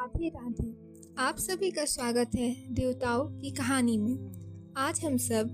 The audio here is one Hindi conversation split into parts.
राधे राधे। आप सभी का स्वागत है देवताओं की कहानी में। आज हम सब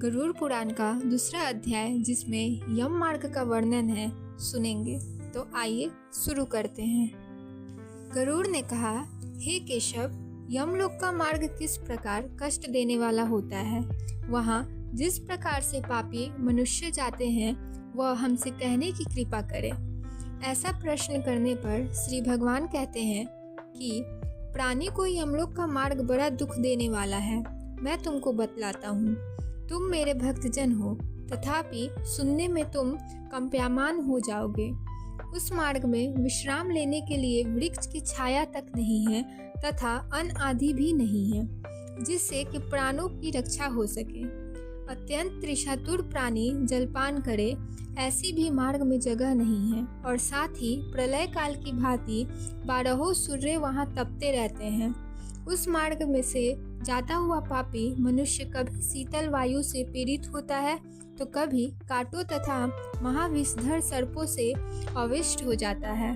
गरुड़ पुराण का दूसरा अध्याय जिसमें यम मार्ग का वर्णन है सुनेंगे। तो आइए शुरू करते हैं। गरुड़ ने कहा, हे केशव, यमलोक का मार्ग किस प्रकार कष्ट देने वाला होता है। वहाँ जिस प्रकार से पापी मनुष्य जाते हैं वह हमसे कहने की कृपा करें। ऐसा प्रश्न करने पर श्री भगवान कहते हैं कि प्राणी को यमलोक का मार्ग बड़ा दुख देने वाला है। मैं तुमको बतलाता हूँ। तुम मेरे भक्तजन हो, तथापि सुनने में तुम कंप्यामान हो जाओगे। उस मार्ग में विश्राम लेने के लिए वृक्ष की छाया तक नहीं है तथा अन्न आदि भी नहीं है, जिससे कि प्राणों की रक्षा हो सके। अत्यंत त्रिशातुर प्राणी जलपान करे ऐसी भी मार्ग में जगह नहीं है, और साथ ही प्रलय काल की भांति 12 सूर्य वहाँ तपते रहते हैं। उस मार्ग में से जाता हुआ पापी मनुष्य कभी शीतल वायु से पीड़ित होता है तो कभी कांटों तथा महाविषधर सर्पों से अविष्ट हो जाता है।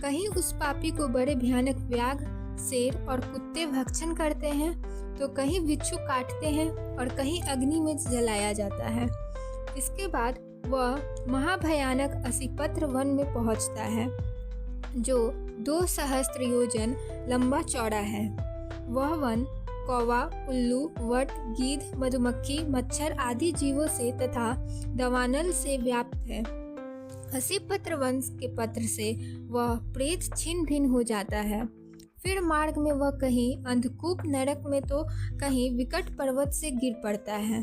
कहीं उस पापी को बड़े भयानक व्याघ्र, शेर और कुत्ते भक्षण करते हैं तो कहीं बिच्छू काटते हैं और कहीं अग्नि में जलाया जाता है। इसके बाद वह महाभयानक असिपत्र वन में पहुंचता है जो 2 सहस्त्र योजन लंबा चौड़ा है। वह वन कौवा, उल्लू, वट, गीध, मधुमक्खी, मच्छर आदि जीवों से तथा दवानल से व्याप्त है। असिपत्र वंश के पत्र से वह प्रेत छिन्न भिन्न हो जाता है। फिर मार्ग में वह कहीं अंधकूप नरक में तो कहीं विकट पर्वत से गिर पड़ता है,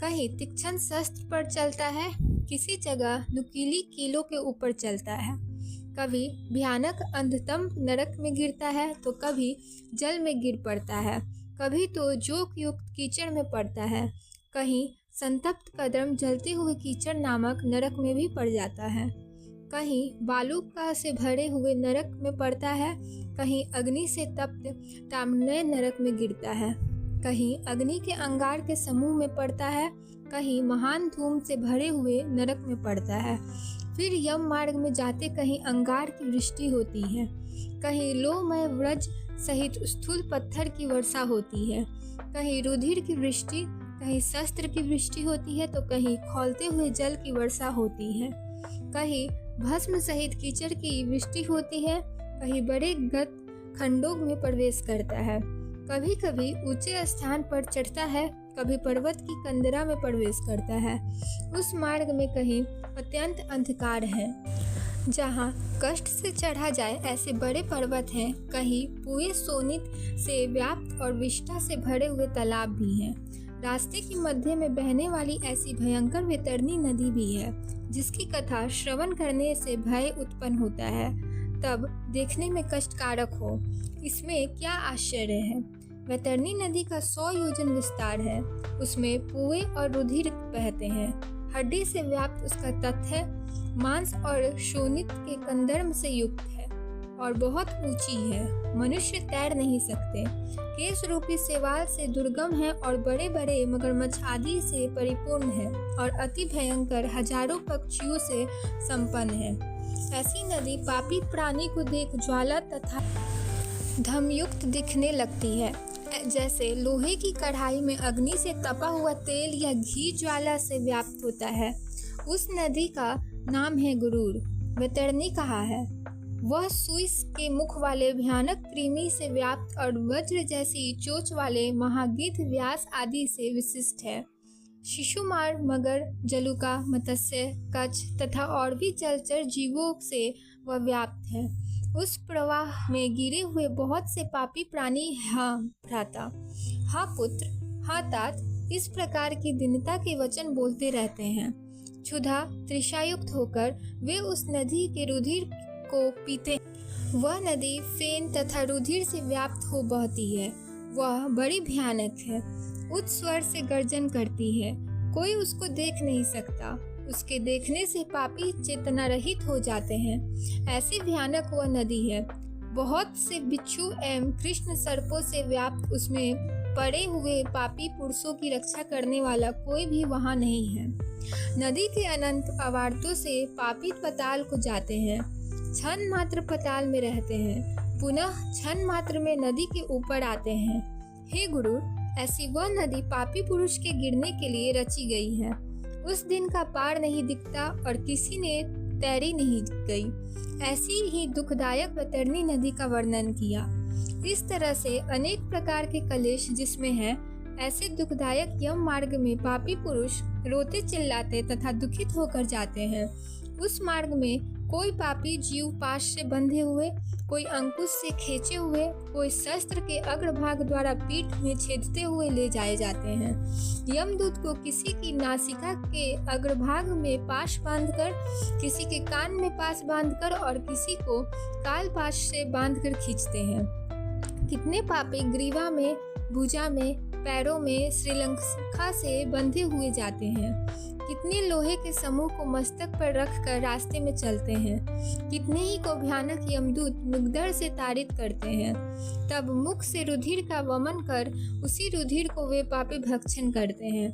कहीं तीक्ष्ण शस्त्र पर चलता है, किसी जगह नुकीली कीलों के ऊपर चलता है, कभी भयानक अंधतम नरक में गिरता है तो कभी जल में गिर पड़ता है, कभी तो जोक युक्त कीचड़ में पड़ता है, कहीं संतप्त कदम जलते हुए कीचड़ नामक नरक में भी पड़ जाता है, कहीं बालू का से भरे हुए नरक में पड़ता है, कहीं अग्नि से तप्त ताम्रमय नरक में गिरता है, कहीं अग्नि के अंगार के समूह में पड़ता है, कहीं महान धूम से भरे हुए नरक में पड़ता है। फिर यम मार्ग में जाते कहीं अंगार की वृष्टि होती है, कहीं लोहमय व्रज सहित स्थूल पत्थर की वर्षा होती है, कहीं रुधिर की वृष्टि, कहीं शस्त्र की वृष्टि होती है तो कहीं खौलते हुए जल की वर्षा होती है, कहीं भस्म सहित कीचड़ की वृष्टि होती है, कहीं बड़े गत खंडों में प्रवेश करता है, कभी कभी ऊंचे स्थान पर चढ़ता है, कभी पर्वत की कंदरा में प्रवेश करता है। उस मार्ग में कहीं अत्यंत अंधकार है जहाँ कष्ट से चढ़ा जाए ऐसे बड़े पर्वत हैं, कहीं पूरे सोनित से व्याप्त और विष्ठा से भरे हुए तालाब भी हैं। रास्ते के मध्य में बहने वाली ऐसी भयंकर वैतरणी नदी भी है जिसकी कथा श्रवण करने से भय उत्पन्न होता है, तब देखने में कष्टकारक हो। इसमें क्या आश्चर्य है। वैतरणी नदी का 100 योजन विस्तार है, उसमें पुए और रुधिर बहते हैं, हड्डी से व्याप्त उसका तट है, मांस और शोणित के कंदर्म से युक्त है और बहुत ऊंची है। मनुष्य तैर नहीं सकते। केश रूपी शैवाल से दुर्गम है और बड़े बड़े मगरमच्छ आदि से परिपूर्ण है और अति भयंकर हजारों पक्षियों से संपन्न है। ऐसी नदी पापी प्राणी को देख ज्वाला तथा धमयुक्त दिखने लगती है, जैसे लोहे की कढ़ाई में अग्नि से तपा हुआ तेल या घी ज्वाला से व्याप्त होता है। उस नदी का नाम है गरुड़। वैतरणी कहा है। वह सुई के मुख वाले भयानक कृमि से व्याप्त और वज्र जैसी चोंच वाले महागिद्ध, व्यास आदि से विशिष्ट है। शिशुमार, मगर, जलुका, मत्स्य, कच्छ तथा और भी जलचर जीवों से वह व्याप्त है। उस प्रवाह में गिरे हुए बहुत से पापी प्राणी हाँ भ्राता, हाँ पुत्र, हाँ तात, इस प्रकार की दीनता के वचन बोलते रहते हैं। क्षुधा तृषायुक्त होकर वे उस नदी के रुधिर को पीते। वह नदी फेन तथा रुधिर से व्याप्त हो बहती है। वह बड़ी भयानक है, उच्च स्वर से गर्जन करती है। कोई उसको देख नहीं सकता। उसके देखने से पापी चेतना रहित हो जाते हैं। ऐसी भयानक वह नदी है। बहुत से बिच्छू एवं कृष्ण सर्पों से व्याप्त उसमें पड़े हुए पापी पुरुषों की रक्षा करने वाला कोई भी वहाँ नहीं है। नदी के अनंत अवार्तों से पापी पाताल को जाते हैं, क्षण मात्र पाताल में रहते हैं। पुनः क्षण मात्र में नदी के ऊपर आते हैं। हे गुरु, ऐसी वह नदी पापी पुरुष के गिरने के लिए रची गई है। उस दिन का पार नहीं दिखता और किसी ने तैरी नहीं गई। ऐसी ही दुखदायक वैतरणी नदी का वर्णन किया। इस तरह से अनेक प्रकार के कलेश जिसमें है, ऐसे दुखदायक यम मार्ग में पापी पुरुष रोते चिल्लाते तथा दुखित होकर जाते हैं। उस मार्ग में कोई पापी जीव पाश से बंधे हुए, कोई अंकुश से खींचे हुए, कोई शस्त्र के अग्रभाग द्वारा पीठ में छेदते हुए ले जाए जाते हैं। यमदूत को किसी की नासिका के अग्रभाग में पाश बांधकर, किसी के कान में पाश बांधकर और किसी को काल पाश से बांधकर खींचते हैं। कितने पापी ग्रीवा में, भुजा में, पैरों में श्रीलंका से बंधे हुए जाते हैं। कितने लोहे के समूह को मस्तक पर रखकर रास्ते में चलते हैं। कितने ही को भयानक यमदूत मुग्धर से ताड़ित करते हैं। तब मुख से रुधिर का वमन कर उसी रुधिर को वे पापी भक्षण करते हैं।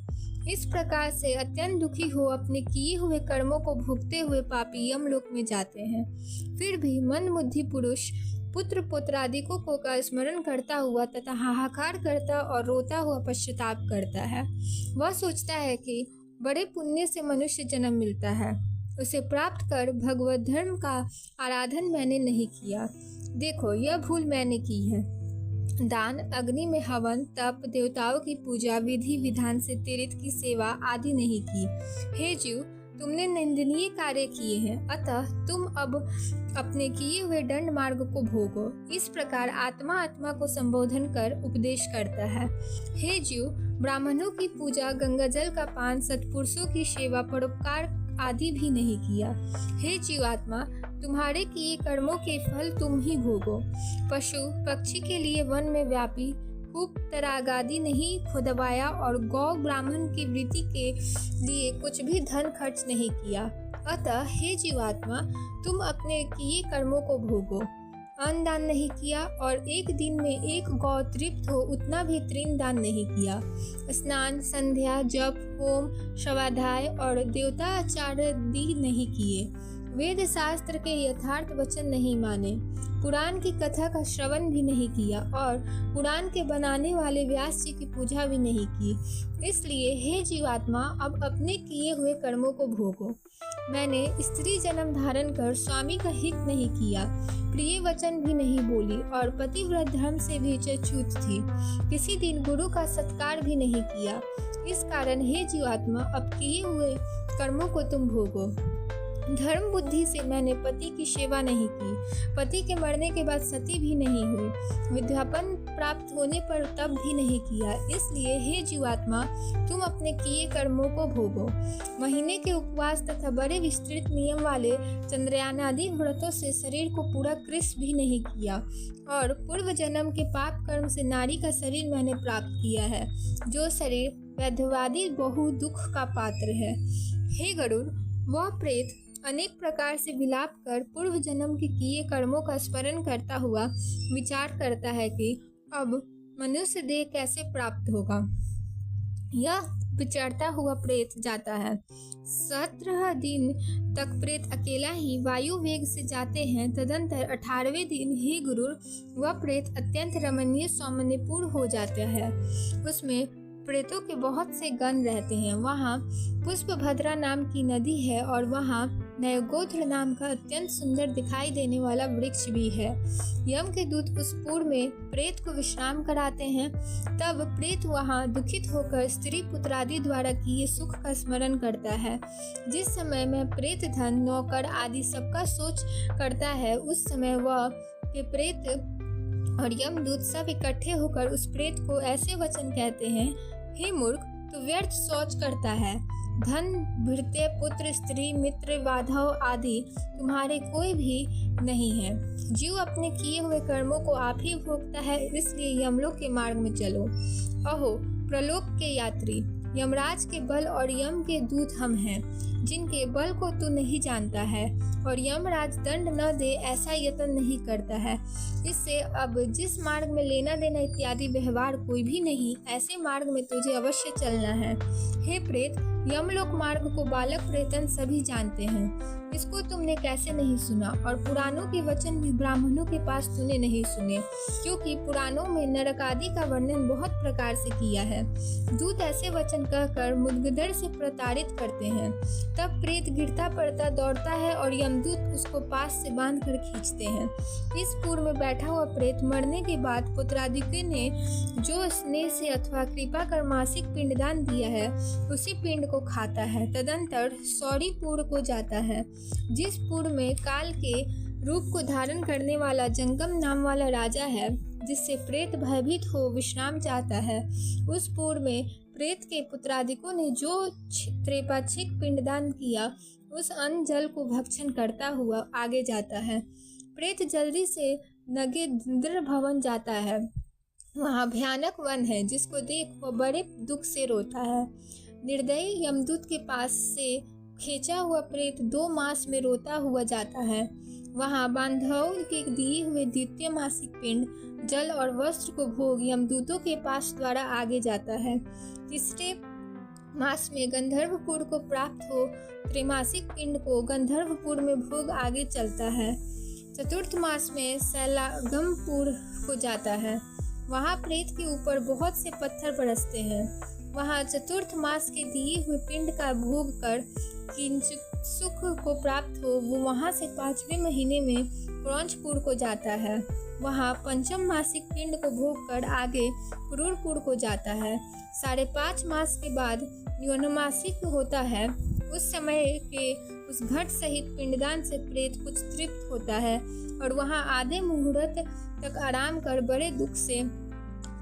इस प्रकार से अत्यंत दुखी हो अपने किए हुए कर्मों को भोगते हुए पापी यमलोक में जाते हैं। फिर भी मंदबुद्धि पुरुष पुत्र पौत्रादिकों को का स्मरण करता हुआ तथा हाहाकार करता और रोता हुआ पश्चाताप करता है। वह सोचता है कि बड़े पुण्य से मनुष्य जन्म मिलता है, उसे प्राप्त कर भगवत धर्म का आराधन मैंने नहीं किया। देखो, यह भूल मैंने की है। दान, अग्नि में हवन, तप, देवताओं की पूजा, विधि विधान से तीर्थ की सेवा आदि नहीं की। हे जीव, तुमने निंदनीय कार्य किए हैं, अतः तुम अब अपने किए हुए दंड मार्ग को भोगो। इस प्रकार आत्मा आत्मा को संबोधन कर उपदेश करता है। हे जीव, ब्राह्मणों की पूजा, गंगा जल का पान, सत्पुरुषों की सेवा, परोपकार आदि भी नहीं किया। हे जीवात्मा, तुम्हारे किए कर्मों के फल तुम ही भोगो। पशु पक्षी के लिए वन में व्यापी खूब तरागादी नहीं खुदवाया और गौ ब्राह्मण की वृत्ति के लिए कुछ भी धन खर्च नहीं किया। अतः हे जीवात्मा, तुम अपने किए कर्मों को भोगो। अन्न दान नहीं किया और एक दिन में एक गौ तृप्त हो उतना भी तृण दान नहीं किया। स्नान, संध्या, जप, होम, स्वाध्याय और देवता आचारादि नहीं किए। वेद शास्त्र के यथार्थ वचन नहीं माने। पुराण की कथा का श्रवण भी नहीं किया और पुराण के बनाने वाले व्यास जी की पूजा भी नहीं की। इसलिए हे जीवात्मा, अब अपने किए हुए कर्मों को भोगो। मैंने स्त्री जन्म धारण कर स्वामी का हित नहीं किया, प्रिय वचन भी नहीं बोली और पतिव्रत धर्म से भी च्युत थी। किसी दिन गुरु का सत्कार भी नहीं किया। इस कारण हे जीवात्मा, अब किए हुए कर्मों को तुम भोगो। धर्म बुद्धि से मैंने पति की सेवा नहीं की, पति के मरने के बाद सती भी नहीं हुई, विद्यापन प्राप्त होने पर तप भी नहीं किया। इसलिए हे जीवात्मा, तुम अपने किए कर्मों को भोगो। महीने के उपवास तथा बड़े विस्तृत नियम वाले चंद्रयान आदि व्रतों से शरीर को पूरा कृश भी नहीं किया और पूर्व जन्म के पाप कर्म से नारी का शरीर मैंने प्राप्त किया है, जो शरीर वैधवादी बहु दुख का पात्र है। हे गरुड़, वह प्रेत अनेक प्रकार से विलाप कर पूर्व जन्म के किए कर्मों का स्मरण करता हुआ विचार करता है कि अब मनुष्य देह कैसे प्राप्त होगा। यह विचरता हुआ प्रेत जाता है। 17 दिन तक प्रेत अकेला ही वायु वेग से जाते हैं। तदंतर 18वें दिन हे गुरु, वह प्रेत अत्यंत रमणीय सौमन्यपूर्ण हो जाता है। उसमें प्रेतों के बहुत से गण रहते हैं। वहाँ पुष्पभद्रा नाम की नदी है और वहाँ नयगोत्र नाम का अत्यंत सुंदर दिखाई देने वाला वृक्ष भी है। यम के दूत उस पुर में प्रेत को विश्राम कराते हैं। तब प्रेत वहाँ दुखित होकर स्त्री पुत्रादि द्वारा किए सुख का स्मरण करता है। जिस समय में प्रेत धन, नौकर आदि सबका सोच करता है, उस समय वह के प्रेत और यमदूत सब इकट्ठे होकर उस प्रेत को ऐसे वचन कहते हैं। हे मूर्ख, तू व्यर्थ सोच करता है। धन, भृत्य, पुत्र, स्त्री, मित्र, वाधव आदि तुम्हारे कोई भी नहीं है। जीव अपने किए हुए कर्मों को आप ही भोगता है, इसलिए यमलोक के मार्ग में चलो। अहो प्रलोक के यात्री, यमराज के बल और यम के दूत हम हैं, जिनके बल को तू नहीं जानता है और यमराज दंड न दे ऐसा यत्न नहीं करता है। इससे अब जिस मार्ग में लेना देना इत्यादि व्यवहार कोई भी नहीं, ऐसे मार्ग में तुझे अवश्य चलना है। हे प्रेत, यमलोक मार्ग को बालक प्रेतन सभी जानते हैं। इसको तुमने कैसे नहीं सुना? और पुराणों के वचन भी ब्राह्मणों के पास तूने नहीं सुने, क्योंकि पुराणों में नरक आदि का वर्णन बहुत प्रकार से किया है। दूत ऐसे वचन कहकर मुद्गदर से प्रताड़ित करते हैं। तब प्रेत गिरता पड़ता दौड़ता है और यमदूत उसको पास से बांध कर खींचते हैं। इस पुर में बैठा हुआ प्रेत मरने के बाद पुत्रादित्य ने जो स्नेह से अथवा कृपा कर मासिक पिंडदान दिया है, उसी पिंड को खाता है। तदंतर सौरीपुर को जाता है, जिस पुर में काल के रूप को धारण करने वाला जंगम नाम वाला राजा है, जिससे प्रेत भयभीत हो विश्राम चाहता है। उस पुर में प्रेत के पुत्रादिकों ने जो त्रेपाक्षिक पिंडदान किया, उस अन्न जल को भक्षण करता हुआ आगे जाता है। प्रेत जल्दी से नगेंद्र भवन जाता है। वहाँ भयानक वन है, जिसको देख वह बड़े दुख से रोता है। निर्दयी यमदूत के पास से खींचा हुआ प्रेत 2 मास में रोता हुआ जाता है। वहाँ बांधव के दिए हुए द्वितीय मासिक पिंड, जल और वस्त्र को भोग यमदूतों के पास द्वारा आगे जाता है। तीसरे मास में गंधर्वपुर को प्राप्त हो त्रैमासिक पिंड को गंधर्वपुर में भोग आगे चलता है। चतुर्थ मास में सैलागमपुर को जाता है। वहाँ प्रेत के ऊपर बहुत से पत्थर बरसते हैं। वहाँ चतुर्थ मास के दिए हुए पिंड का भोग कर किंचित सुख को प्राप्त हो वो वहाँ से 5वें महीने में क्रौंचपुर को जाता है। वहाँ पंचम मासिक पिंड को भोग कर आगे क्रूरपुर को जाता है। 5.5 मास के बाद यौनमासिक होता है। उस समय के उस घट सहित पिंडदान से प्रेत कुछ तृप्त होता है और वहाँ आधे मुहूर्त तक आराम कर बड़े दुख से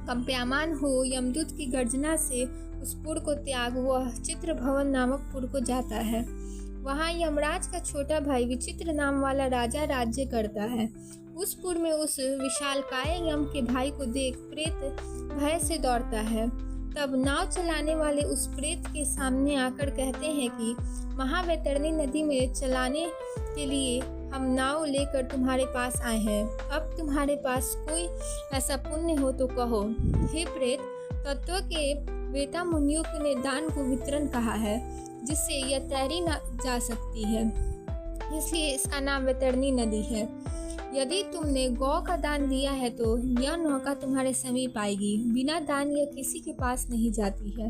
कंप्यामान हो यमदूत की गर्जना से उस पुर को त्याग वह चित्र भवन नामक पुर को जाता है। वहाँ यमराज का छोटा भाई विचित्र नाम वाला राजा राज्य करता है। उस पुर में उस विशालकाय यम के भाई को देख प्रेत भय से दौड़ता है। तब नाव चलाने वाले उस प्रेत के सामने आकर कहते हैं कि महावैतरणी नदी में चलाने के लिए हम नाव लेकर तुम्हारे पास आए हैं। अब तुम्हारे पास कोई ऐसा पुण्य हो तो कहो। हे प्रेत, तत्व के वेता मुनियों ने दान को वितरण कहा है, जिससे यह तैरी न जा सकती है, इसलिए इसका नाम वैतरणी नदी है। यदि तुमने गौ का दान दिया है तो यह नौका तुम्हारे समीप आएगी। बिना दान यह किसी के पास नहीं जाती है।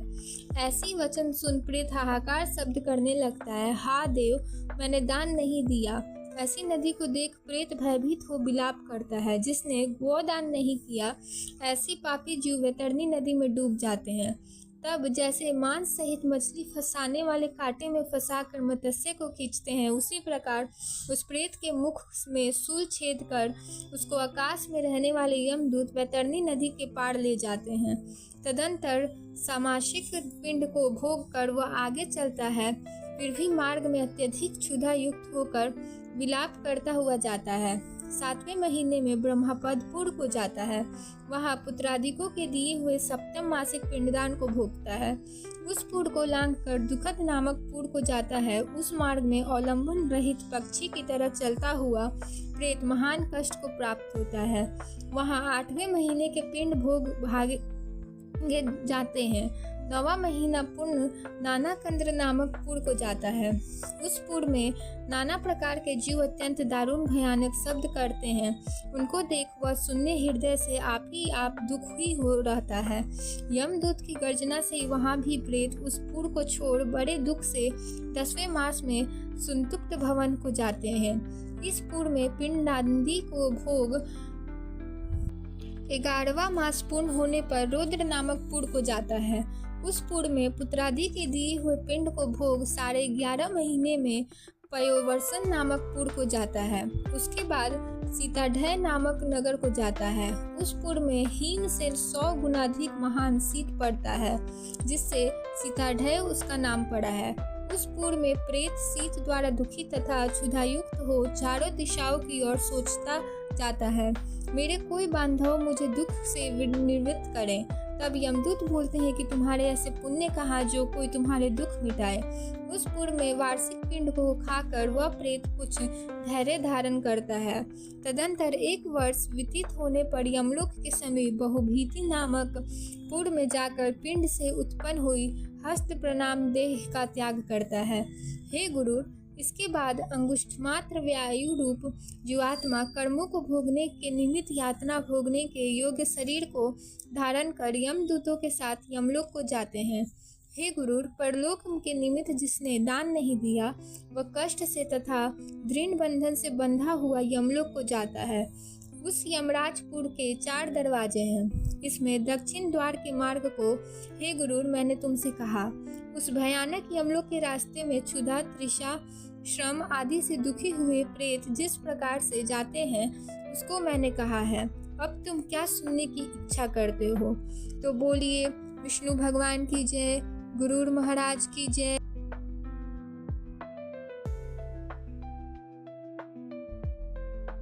ऐसी वचन सुन प्रेत हाहाकार शब्द करने लगता है। हा देव, मैंने दान नहीं दिया। ऐसी नदी को देख प्रेत भयभीत हो विलाप करता है। जिसने गोदान नहीं किया, ऐसी पापी जीव वैतरणी नदी में डूब जाते हैं। तब जैसे मांस सहित मछली फंसाने वाले कांटे में फंसाकर मत्स्य को खींचते हैं, उसी प्रकार उस प्रेत के मुख में सूल छेद कर उसको आकाश में रहने वाले यमदूत वैतरणी नदी के पार ले जाते हैं। तदंतर सामासिक पिंड को भोग कर वह आगे चलता है, फिर भी मार्ग में अत्यधिक क्षुधा युक्त होकर विलाप करता हुआ जाता है। 7वें महीने में ब्रह्मपदपुर को जाता है। वहाँ पुत्रादिकों के दिए हुए 7वें मासिक पिंडदान को भोगता है। उस पुर को लांघ कर दुखद नामक पुर को जाता है। उस मार्ग में अवलंबन रहित पक्षी की तरह चलता हुआ प्रेत महान कष्ट को प्राप्त होता है। वहाँ 8वें महीने के पिंड भोग भागे जाते हैं। 9वां महीना पुण्य नानाकंद्र नामक पुर को जाता है। उस पुर में नाना प्रकार के जीव अत्यंत दारुण भयानक शब्द करते हैं। उनको देख वह सुनने हृदय से आप ही आप दुखी हो रहता है। यमदूत की गर्जना से वहाँ भी प्रेत उस पुर को छोड़ बड़े दुख से 10वें मास में सुनतुप्त भवन को जाते हैं। इस पुर में पिंडादि को भोग 11वां मास पूर्ण होने पर रौद्र नामक पुर को जाता है। उस पुर में पुत्रादि के दिए हुए पिंड को भोग 11.5 महीने में पयोवर्षण नामक पुर को जाता है। उसके बाद सीताढय नामक नगर को जाता है। उस पुर में हीन से 100 गुणाधिक महान शीत पड़ता है, जिससे सीताढय उसका नाम पड़ा है। उस पुर में प्रेत शीत द्वारा दुखी तथा क्षुधायुक्त हो चारों दिशाओं की ओर सोचता जाता है, मेरे कोई बांधव मुझे दुख से निवृत्त करें। तब यमदूत बोलते हैं कि तुम्हारे ऐसे पुण्य कहाँ जो कोई तुम्हारे दुख मिटाए। उस पुर में वार्षिक पिंड को खाकर वह प्रेत कुछ धैर्य धारण करता है। तदंतर 1 वर्ष व्यतीत होने पर यमलोक के समीप बहुभीति नामक पुर में जाकर पिंड से उत्पन्न हुई हस्त प्रणाम देह का त्याग करता है। हे गुरु, इसके बाद अंगुष्ठ मात्र व्यायु रूप जीवात्मा कर्मों को भोगने के निमित्त यातना भोगने के योग्य शरीर को धारण कर यमदूतों के साथ यमलोक को जाते हैं। हे गुरुर, परलोक के निमित्त जिसने दान नहीं दिया वह कष्ट से तथा दृढ़ बंधन से बंधा हुआ यमलोक को जाता है। उस यमराजपुर के 4 दरवाजे हैं। इसमें दक्षिण द्वार के मार्ग को हे गुरुर मैंने तुमसे कहा। उस भयानक यमलोक के रास्ते में क्षुधा, तृषा, श्रम आदि से दुखी हुए प्रेत जिस प्रकार से जाते हैं उसको मैंने कहा है। अब तुम क्या सुनने की इच्छा करते हो? तो बोलिए, विष्णु भगवान की जय, गुरुर महाराज की जय।